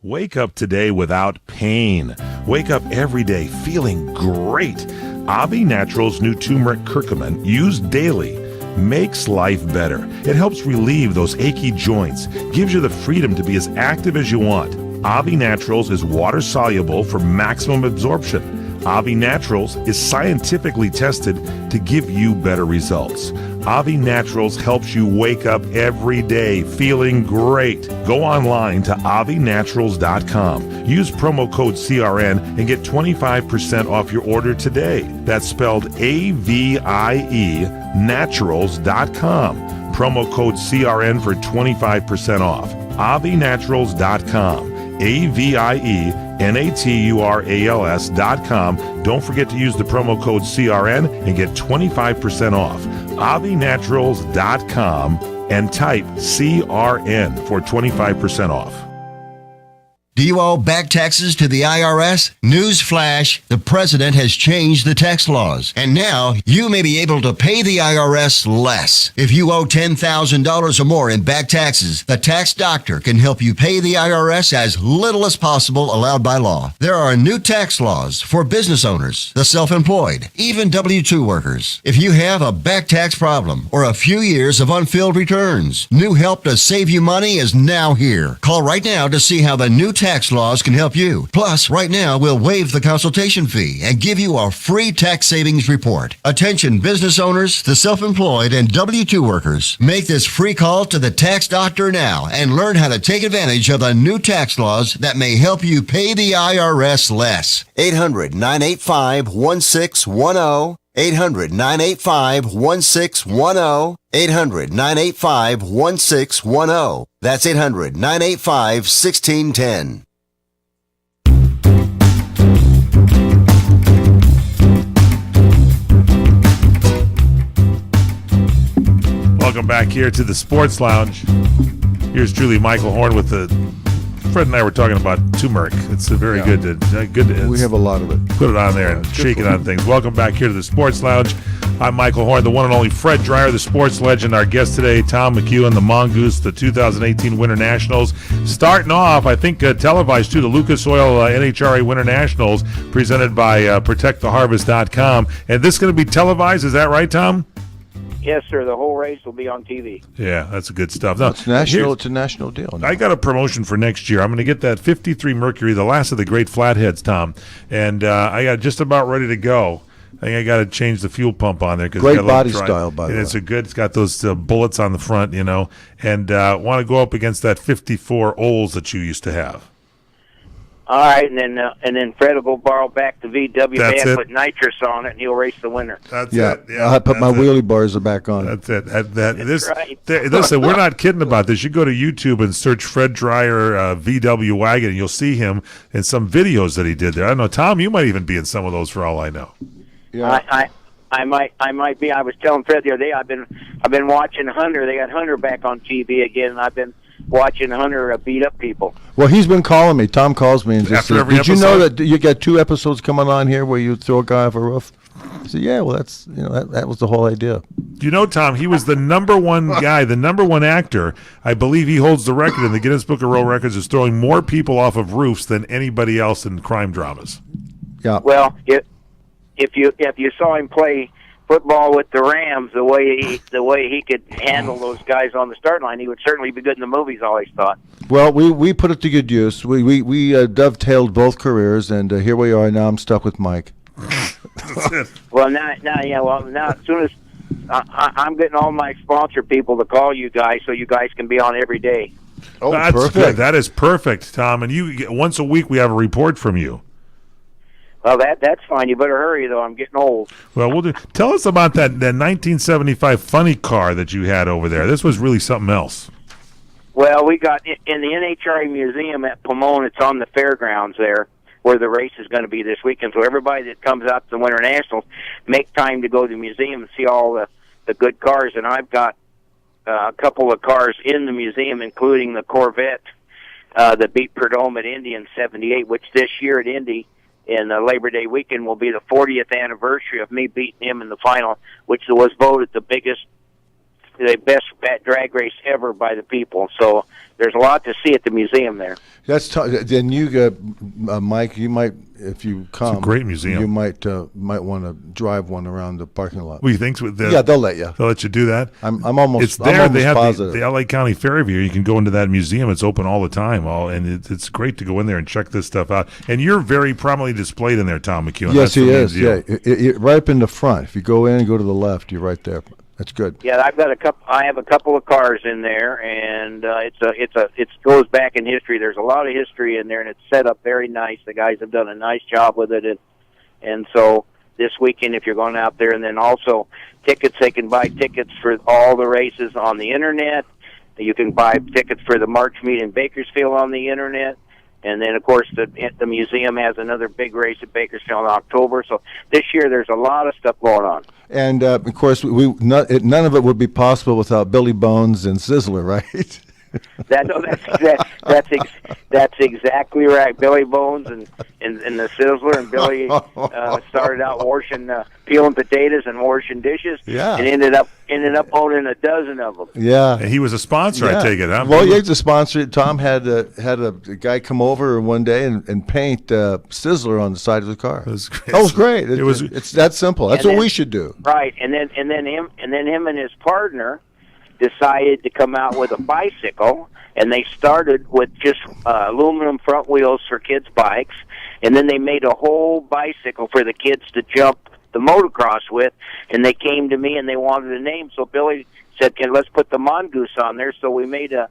Wake up today without pain. Wake up every day feeling great. Avi Naturals' new turmeric curcumin, used daily, makes life better. It helps relieve those achy joints, gives you the freedom to be as active as you want. Avi Naturals is water soluble for maximum absorption. Avi Naturals is scientifically tested to give you better results. Avi Naturals helps you wake up every day feeling great. Go online to AviNaturals.com. Use promo code CRN and get 25% off your order today. That's spelled AVIE Naturals.com. Promo code CRN for 25% off. AviNaturals.com. AVIENaturals.com. Don't forget to use the promo code CRN and get 25% off. AviNaturals.com and type CRN for 25% off. Do you owe back taxes to the IRS? Newsflash, the president has changed the tax laws, and now you may be able to pay the IRS less. If you owe $10,000 or more in back taxes, the tax doctor can help you pay the IRS as little as possible allowed by law. There are new tax laws for business owners, the self-employed, even W-2 workers. If you have a back tax problem or a few years of unfilled returns, new help to save you money is now here. Call right now to see how the new tax laws can help you. Plus, right now, we'll waive the consultation fee and give you a free tax savings report. Attention business owners, the self-employed, and W-2 workers. Make this free call to the tax doctor now and learn how to take advantage of the new tax laws that may help you pay the IRS less. 800-985-1610. 800-985-1610. 800-985-1610. That's 800-985-1610. Welcome back here to the Sports Lounge. Here's Julie Michael Horn with the... Fred and I were talking about turmeric. It's a very good. We have a lot of it. Put it on there and shake it on things. Welcome back here to the Sports Lounge. I'm Michael Horn, the one and only Fred Dreyer, the sports legend. Our guest today, Tom McEwen, the Mongoose, the 2018 Winter Nationals. Starting off, I think televised too, the Lucas Oil NHRA Winter Nationals, presented by ProtectTheHarvest.com. And this is going to be televised. Is that right, Tom? Yes, sir. The whole race will be on TV. Yeah, that's good stuff. Now, it's national. It's a national deal. I got a promotion for next year. I'm going to get that 53 Mercury, the last of the great flatheads, Tom, and I got just about ready to go. I think I got to change the fuel pump on there. Great body style, by the way. It's got those bullets on the front, and want to go up against that 54 Olds that you used to have. All right, and then Fred will go borrow back the VW van, put nitrous on it, and he'll race the winner. That's it. Yeah, I put my wheelie bars back on. That's it. That's right. Listen, we're not kidding about this. You go to YouTube and search Fred Dreyer VW wagon, and you'll see him in some videos that he did there. I don't know, Tom, you might even be in some of those for all I know. Yeah. I might be. I was telling Fred the other day. I've been watching Hunter. They got Hunter back on TV again, and I've been watching Hunter beat up people. Well, he's been calling me. Tom calls me and just says, "Did you know that you got 2 episodes coming on here where you throw a guy off a roof?" I said, "Yeah, well, that's that was the whole idea." Tom, he was the number one guy, the number one actor. I believe he holds the record in the Guinness Book of World Records as throwing more people off of roofs than anybody else in crime dramas. Yeah. Well, if you saw him play football with the Rams, the way he could handle those guys on the start line, he would certainly be good in the movies. I always thought. Well, we put it to good use. We dovetailed both careers, and here we are. Now I'm stuck with Mike. Well, now, as soon as I'm getting all my sponsor people to call you guys, so you guys can be on every day. Oh, that's perfect. Good. That is perfect, Tom. And you once a week we have a report from you. Well, that's fine. You better hurry, though. I'm getting old. Well, we'll do. Tell us about that 1975 funny car that you had over there. This was really something else. Well, we got in the NHRA Museum at Pomone. It's on the fairgrounds there, where the race is going to be this weekend. So everybody that comes out to the Winter Nationals, make time to go to the museum and see all the good cars. And I've got a couple of cars in the museum, including the Corvette that beat Prudhomme at Indy in '78, which this year at Indy in Labor Day weekend will be the 40th anniversary of me beating him in the final, which was voted the best drag race ever by the people. So there's a lot to see at the museum there. Then you, Mike, you might, if you come, it's a great museum. You might want to drive one around the parking lot. Well, you think? Yeah, they'll let you. They'll let you do that. I'm almost. It's there. I'm almost they have positive. the LA County Fairview. You can go into that museum. It's open all the time. And it's great to go in there and check this stuff out. And you're very prominently displayed in there, Tom McEwen. Yes, he is. Yeah, right up in the front. If you go in and go to the left, you're right there. That's good. Yeah, I have a couple of cars in there, and it goes back in history. There's a lot of history in there, and it's set up very nice. The guys have done a nice job with it, and so this weekend, if you're going out there, and then also tickets, they can buy tickets for all the races on the internet. You can buy tickets for the March meet in Bakersfield on the internet. And then, of course, the museum has another big race at Bakersfield in October. So this year there's a lot of stuff going on. And, of course, none of it would be possible without Billy Bones and Sizzler, right? That's exactly right. Billy Bones and the Sizzler, and Billy started out peeling potatoes and washing dishes, and ended up owning a dozen of them. Yeah, he was a sponsor. I take it, huh? Well, yeah, he's a sponsor. Tom had a guy come over one day and paint Sizzler on the side of the car. That was great. It's that simple. That's what we should do. Right, and then him and his partner decided to come out with a bicycle, and they started with just aluminum front wheels for kids' bikes, and then they made a whole bicycle for the kids to jump the motocross with, and they came to me and they wanted a name, so Billy said, let's put the Mongoose on there, so we made a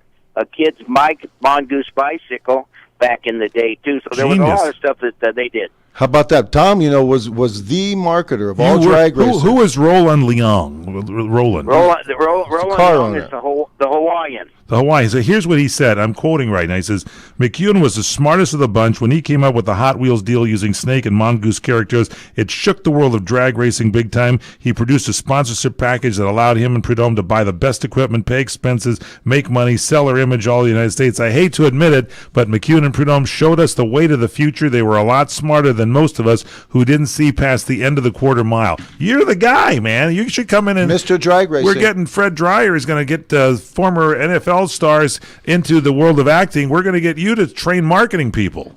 kid's Mongoose bicycle back in the day, too. So there was a lot of stuff that they did. How about that? Tom, was the marketer of all drag racing. Who is Roland Leong? Roland Leong is the Hawaiian. The Hawaii. So here's what he said. I'm quoting right now. He says, McEwen was the smartest of the bunch. When he came up with the Hot Wheels deal using Snake and Mongoose characters, it shook the world of drag racing big time. He produced a sponsorship package that allowed him and Prudhomme to buy the best equipment, pay expenses, make money, sell their image all the United States. I hate to admit it, but McEwen and Prudhomme showed us the way to the future. They were a lot smarter than most of us who didn't see past the end of the quarter mile. You're the guy, man. You should come in and... Mr. Drag Racing. We're getting Fred Dreyer is going to get former NFL stars into the world of acting. We're going to get you to train marketing people.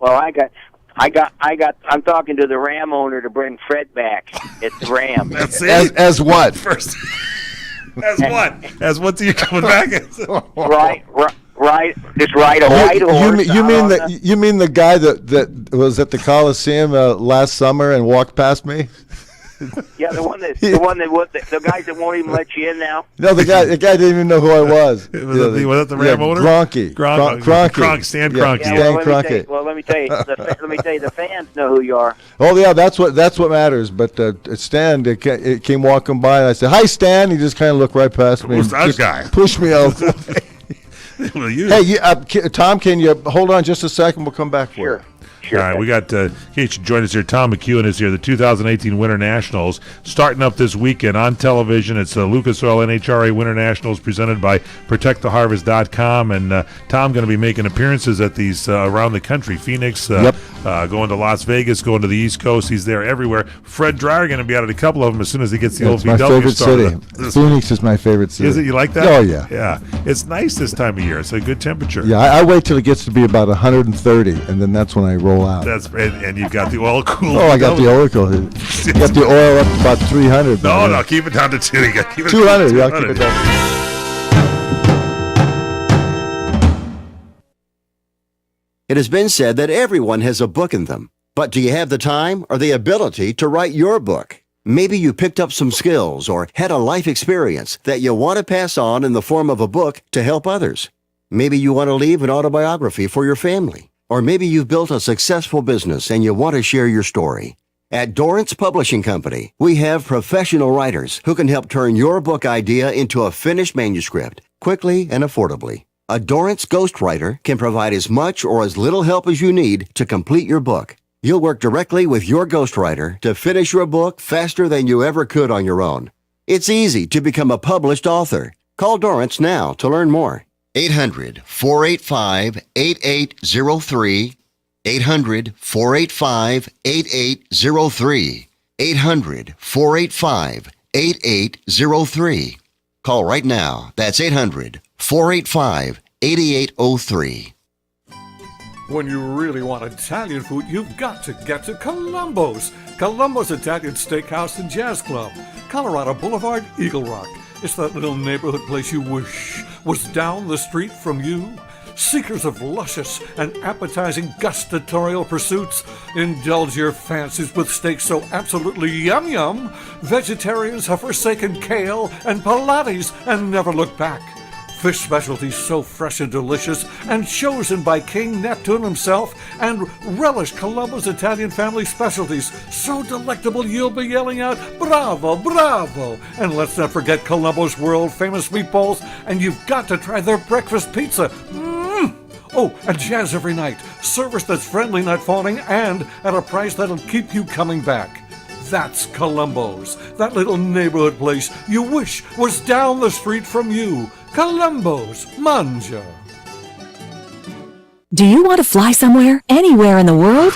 Well, I'm talking to the Ram owner to bring Fred back at the Ram. That's it. As what? First. As what? As what's he coming back as? Right. Just ride a white horse. You mean the guy that was at the Coliseum last summer and walked past me? Yeah, the guys that won't even let you in now. No, the guy didn't even know who I was. Was that the Ram owner? Kroenke. Stan Kroenke. Well, let me tell you, the fans know who you are. Oh yeah, that's what matters. But Stan it came walking by, and I said, "Hi, Stan." He just kind of looked right past me. Who's that guy? Pushed me out. Hey, Tom, can you hold on just a second? We'll come back for you. All right, we got, in case you join us here, Tom McEwen is here, the 2018 Winter Nationals, starting up this weekend on television. It's the Lucas Oil NHRA Winter Nationals presented by ProtectTheHarvest.com, and Tom going to be making appearances at these around the country. Phoenix, going to Las Vegas, going to the East Coast. He's there everywhere. Fred Dreyer going to be out at a couple of them as soon as he gets the old VW started. It's my favorite city. Phoenix is my favorite city. Is it? You like that? Oh, yeah. Yeah. It's nice this time of year. It's a good temperature. Yeah, I wait till it gets to be about 130, and then that's when I roll out. That's and you've got the oil cool. Oh, I got the oil cool. Got the oil up to about 300. No, keep it down to 2. You got to keep it 200. Yeah, I'll keep it down. It has been said that everyone has a book in them. But do you have the time or the ability to write your book? Maybe you picked up some skills or had a life experience that you want to pass on in the form of a book to help others. Maybe you want to leave an autobiography for your family. Or maybe you've built a successful business and you want to share your story. At Dorrance Publishing Company, we have professional writers who can help turn your book idea into a finished manuscript quickly and affordably. A Dorrance ghostwriter can provide as much or as little help as you need to complete your book. You'll work directly with your ghostwriter to finish your book faster than you ever could on your own. It's easy to become a published author. Call Dorrance now to learn more. 800-485-8803. 800-485-8803. 800-485-8803. Call right now. That's 800-485-8803. When you really want Italian food, you've got to get to Columbo's. Columbo's Italian Steakhouse and Jazz Club, Colorado Boulevard, Eagle Rock. It's that little neighborhood place you wish was down the street from you. Seekers of luscious and appetizing gustatorial pursuits, indulge your fancies with steaks so absolutely yum-yum, vegetarians have forsaken kale and Pilates and never look back. Fish specialties so fresh and delicious and chosen by King Neptune himself, and relish Columbo's Italian family specialties so delectable you'll be yelling out, "Bravo, bravo!" And let's not forget Columbo's world-famous meatballs, and you've got to try their breakfast pizza. Oh, and jazz every night. Service that's friendly, not phoning, and at a price that'll keep you coming back. That's Columbo's, that little neighborhood place you wish was down the street from you. Columbo's. Manja. Do you want to fly somewhere, anywhere in the world?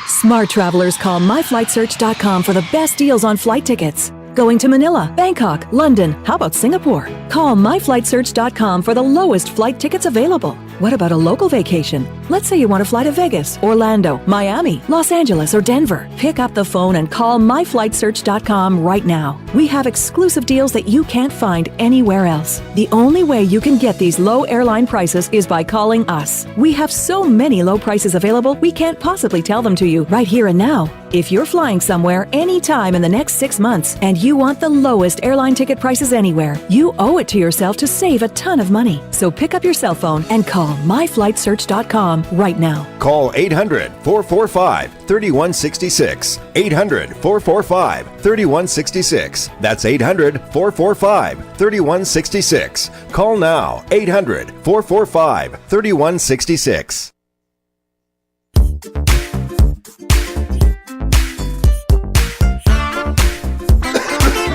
Smart travelers call myflightsearch.com for the best deals on flight tickets. Going to Manila, Bangkok, London, how about Singapore? Call myflightsearch.com for the lowest flight tickets available. What about a local vacation? Let's say you want to fly to Vegas, Orlando, Miami, Los Angeles, or Denver. Pick up the phone and call myflightsearch.com right now. We have exclusive deals that you can't find anywhere else. The only way you can get these low airline prices is by calling us. We have so many low prices available, we can't possibly tell them to you right here and now. If you're flying somewhere anytime in the next 6 months and you want the lowest airline ticket prices anywhere, you owe it to yourself to save a ton of money. So pick up your cell phone and call myflightsearch.com right now. Call 800-445-3166. 800-445-3166. That's 800-445-3166. Call now. 800-445-3166.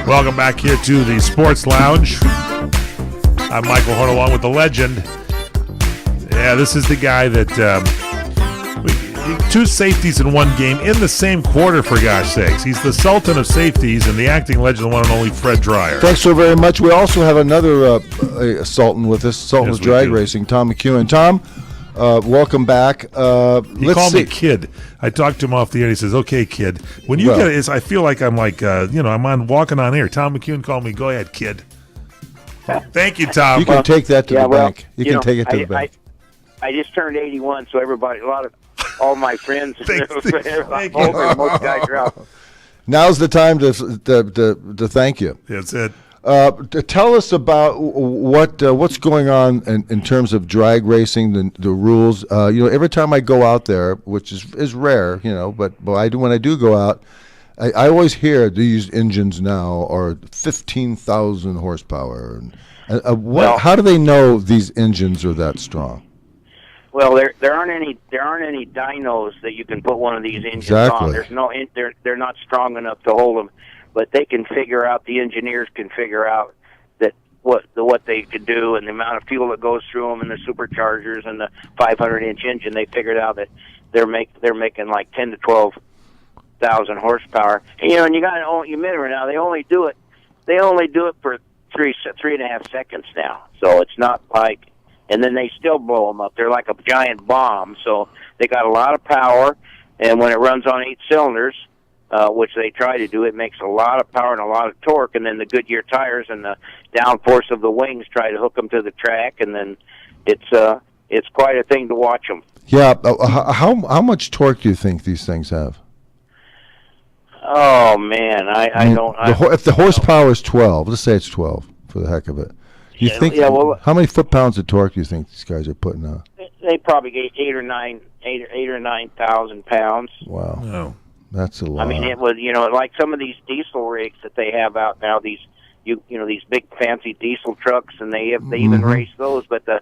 Welcome back here to the Sports Lounge. I'm Michael Horn along with the legend. Yeah, this is the guy that 2 safeties in one game in the same quarter, for gosh sakes. He's the Sultan of safeties and the acting legend, the one and only Fred Dreyer. Thanks so very much. We also have another Sultan with us, Sultan of Drag Racing, Tom McEwen. Tom, welcome back. He called me kid. I talked to him off the air. He says, "Okay, kid." When you get it, I feel like I'm like, I'm on walking on air. Tom McEwen called me. Go ahead, kid. Thank you, Tom. You can take that to the bank. You can take it to the bank. I just turned 81, so all my friends, Thank most guys are out. Now's the time to thank you. That's it. Tell us about what's going on in terms of drag racing, the rules. Every time I go out there, which is rare, but when I do go out, I always hear these engines now are 15,000 horsepower. How do they know these engines are that strong? Well, there aren't any dynos that you can put one of these engines on. There's no, they're not strong enough to hold them. But they can figure out, the engineers can figure out that what they could do, and the amount of fuel that goes through them, and the superchargers and the 500-inch engine. They figured out that they're making like 10 to 12,000 horsepower. And you got to admit it now. They only do it for 3.5 seconds now. So it's not like, and then they still blow them up. They're like a giant bomb. So they got a lot of power, and when it runs on 8 cylinders. Which they try to do, it makes a lot of power and a lot of torque, and then the Goodyear tires and the downforce of the wings try to hook them to the track, and then it's quite a thing to watch them. Yeah, how much torque do you think these things have? Oh man, I don't. If the horsepower is 12, let's say it's 12 for the heck of it. How many foot-pounds of torque do you think these guys are putting out? They probably get 8 or 9,000 pounds. Wow. No. That's a lot. I mean, it was, like some of these diesel rigs that they have out now, these big fancy diesel trucks, and they even race those. But the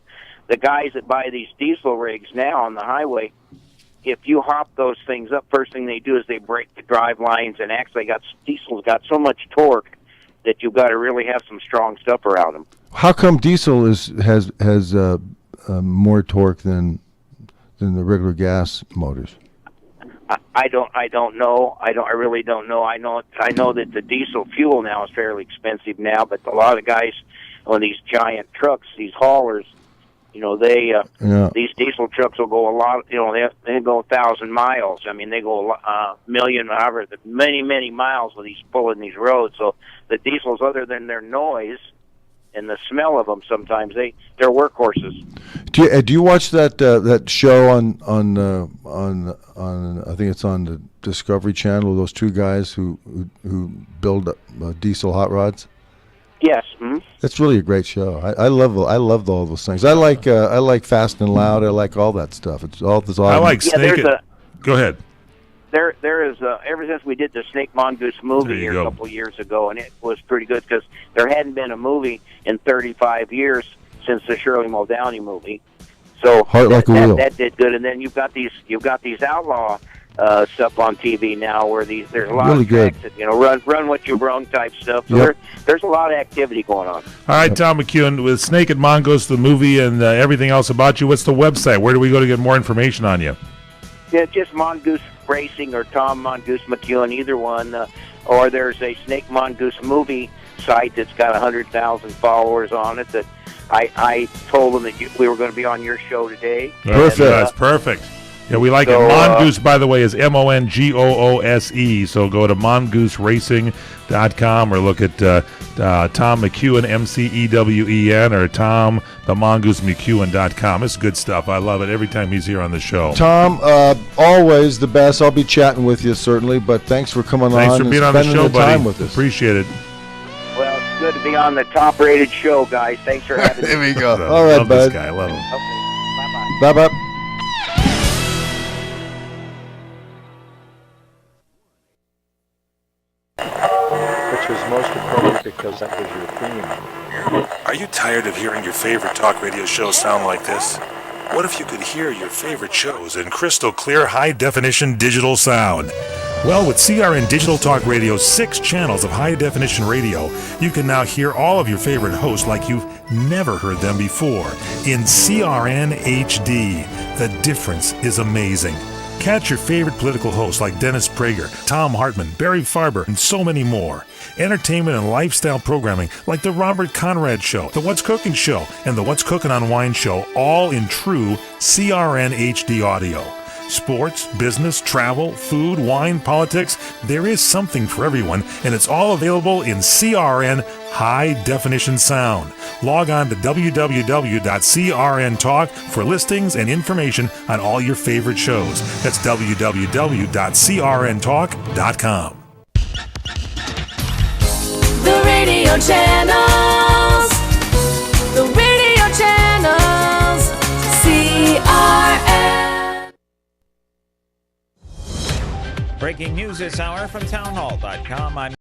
guys that buy these diesel rigs now on the highway, if you hop those things up, first thing they do is they break the drive lines, and actually diesel's got so much torque that you've got to really have some strong stuff around them. How come diesel has more torque than the regular gas motors? I don't know. I really don't know. I know that the diesel fuel now is fairly expensive now, but a lot of guys on these giant trucks, these haulers, these diesel trucks will go a lot. They go 1,000 miles. I mean, they go a million, however, many miles with these pulling these roads. So the diesels, other than their noise and the smell of them, sometimes they're workhorses. Do you watch that show on I think it's on the Discovery Channel, those 2 guys who build diesel hot rods? Yes. Mm-hmm. It's really a great show. I love all those things. I like Fast and Loud. I like all that stuff. It's all. I like Snake. Go ahead. There is ever since we did the Snake Mongoose movie here a couple of years ago, and it was pretty good because there hadn't been a movie in 35 years since the Shirley Muldowney movie. So Heart Like a Wheel. That did good, and then you've got these outlaw stuff on TV now where there's a lot Really of good. tracks that, run what you brung type stuff. So Yep. there's a lot of activity going on. All right, Tom McEwen, with Snake and Mongoose, the movie, and everything else about you, what's the website? Where do we go to get more information on you? Yeah, just Mongoose Racing or Tom Mongoose McEwen, either one. Or there's a Snake Mongoose movie site that's got 100,000 followers on it that I told them that we were going to be on your show today. Perfect. That's perfect. Yeah, we like it. Mongoose, by the way, is MONGOOSE. So go to mongooseracing.com or look at Tom McEwen, MCEWEN, or TomTheMongoose.McEwen.com. It's good stuff. I love it every time he's here on the show. Tom, always the best. I'll be chatting with you, certainly, but thanks for coming Thanks on for being and on the spending show, the time buddy. with us. Appreciate it. Well, it's good to be on the top-rated show, guys. Thanks for having me. There we go. All right, love bud. this guy. I love him. Okay, bye-bye. Bye-bye. Which was most appropriate because that was your theme. Are you tired of hearing your favorite talk radio show sound like this? What if you could hear your favorite shows in crystal clear, high-definition digital sound? Well, with CRN Digital Talk Radio's 6 channels of high-definition radio, you can now hear all of your favorite hosts like you've never heard them before in CRN HD. The difference is amazing. Catch your favorite political hosts like Dennis Prager, Tom Hartman, Barry Farber, and so many more. Entertainment and lifestyle programming like The Robert Conrad Show, The What's Cooking Show, and The What's Cooking on Wine Show, all in true CRN HD audio. Sports, business, travel, food, wine, politics, there is something for everyone, and it's all available in CRN High Definition Sound. Log on to www.crntalk for listings and information on all your favorite shows. That's www.crntalk.com. The radio channels. The radio channels. CRN. Breaking news this hour from townhall.com. I'm